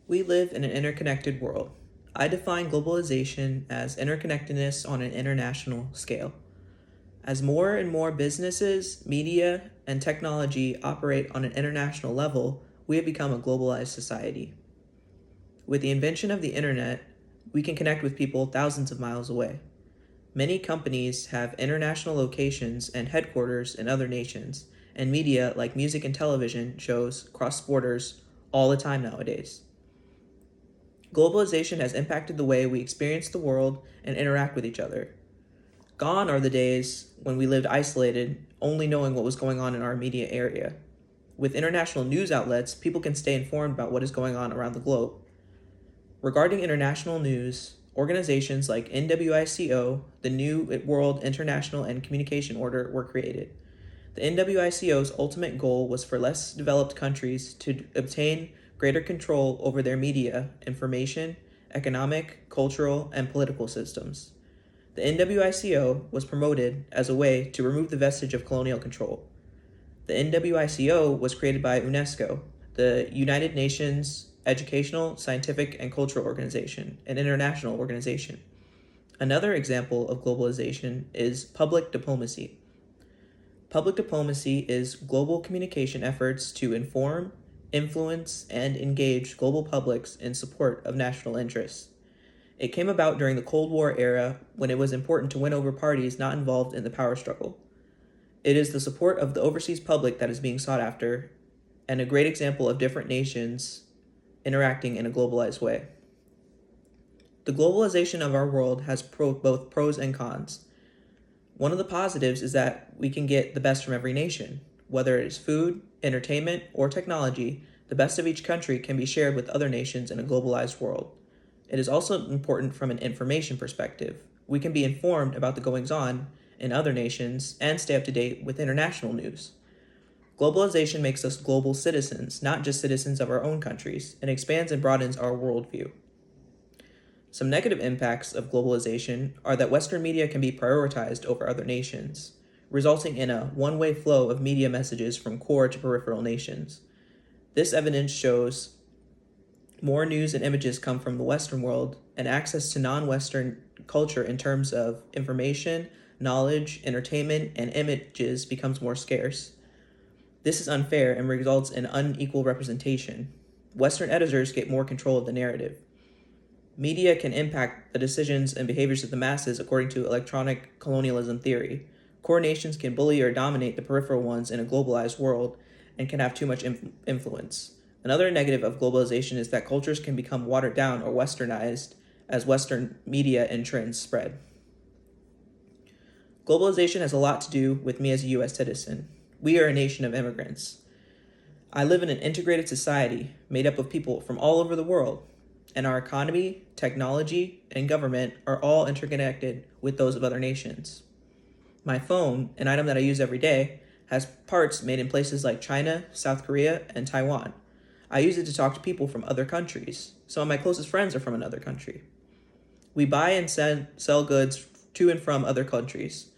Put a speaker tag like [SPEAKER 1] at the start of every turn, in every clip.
[SPEAKER 1] We live in an interconnected world. I define globalization as interconnectedness on an international scale. As more and more businesses, media, and technology operate on an international level, we have become a globalized society. With the invention of the internet, we can connect with people thousands of miles away. Many companies have international locations and headquarters in other nations, and media like music and television shows cross borders all the time nowadays. Globalization has impacted the way we experience the world and interact with each other. Gone are the days when we lived isolated, only knowing what was going on in our immediate area. With international news outlets, people can stay informed about what is going on around the globe. Regarding international news, organizations like NWICO, the New World International and Communication Order, were created. The NWICO's ultimate goal was for less developed countries to obtain greater control over their media, information, economic, cultural, and political systems. The NWICO was promoted as a way to remove the vestige of colonial control. The NWICO was created by UNESCO, the United Nations Educational, Scientific, and Cultural Organization, an international organization. Another example of globalization is public diplomacy. Public diplomacy is global communication efforts to inform, influence, and engage global publics in support of national interests. It came about during the Cold War era when it was important to win over parties not involved in the power struggle. It is the support of the overseas public that is being sought after, and a great example of different nations interacting in a globalized way. The globalization of our world has both pros and cons. One of the positives is that we can get the best from every nation. Whether it is food, entertainment, or technology, the best of each country can be shared with other nations in a globalized world. It is also important from an information perspective. We can be informed about the goings-on in other nations and stay up to date with international news. Globalization makes us global citizens, not just citizens of our own countries, and expands and broadens our worldview. Some negative impacts of globalization are that Western media can be prioritized over other nations, resulting in a one-way flow of media messages from core to peripheral nations. This evidence shows more news and images come from the Western world, and access to non-Western culture in terms of information, knowledge, entertainment, and images becomes more scarce. This is unfair and results in unequal representation. Western editors get more control of the narrative. Media can impact the decisions and behaviors of the masses according to electronic colonialism theory. Core nations can bully or dominate the peripheral ones in a globalized world and can have too much influence. Another negative of globalization is that cultures can become watered down or westernized as Western media and trends spread. Globalization has a lot to do with me as a U.S. citizen. We are a nation of immigrants. I live in an integrated society made up of people from all over the world, and our economy, technology, and government are all interconnected with those of other nations. My phone, an item that I use every day, has parts made in places like China, South Korea, and Taiwan. I use it to talk to people from other countries. Some of my closest friends are from another country. We buy and sell goods to and from other countries.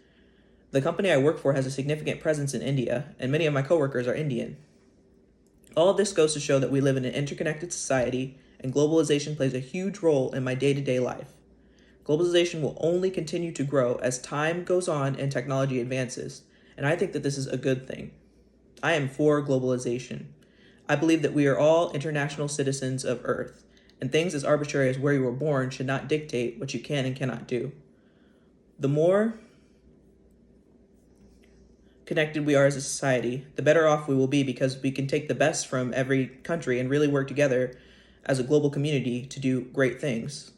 [SPEAKER 1] The company I work for has a significant presence in India, and many of my coworkers are Indian. All of this goes to show that we live in an interconnected society, and globalization plays a huge role in my day-to-day life. Globalization will only continue to grow as time goes on and technology advances, and I think that this is a good thing. I am for globalization. I believe that we are all international citizens of Earth, and things as arbitrary as where you were born should not dictate what you can and cannot do. The more connected we are as a society, the better off we will be because we can take the best from every country and really work together as a global community to do great things.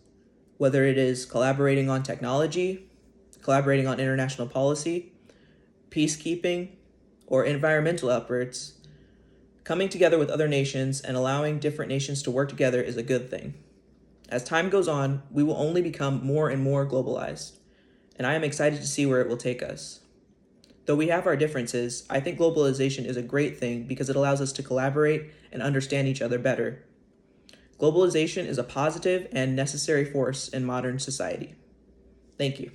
[SPEAKER 1] Whether it is collaborating on technology, collaborating on international policy, peacekeeping, or environmental efforts, coming together with other nations and allowing different nations to work together is a good thing. As time goes on, we will only become more and more globalized, and I am excited to see where it will take us. Though we have our differences, I think globalization is a great thing because it allows us to collaborate and understand each other better. Globalization is a positive and necessary force in modern society. Thank you.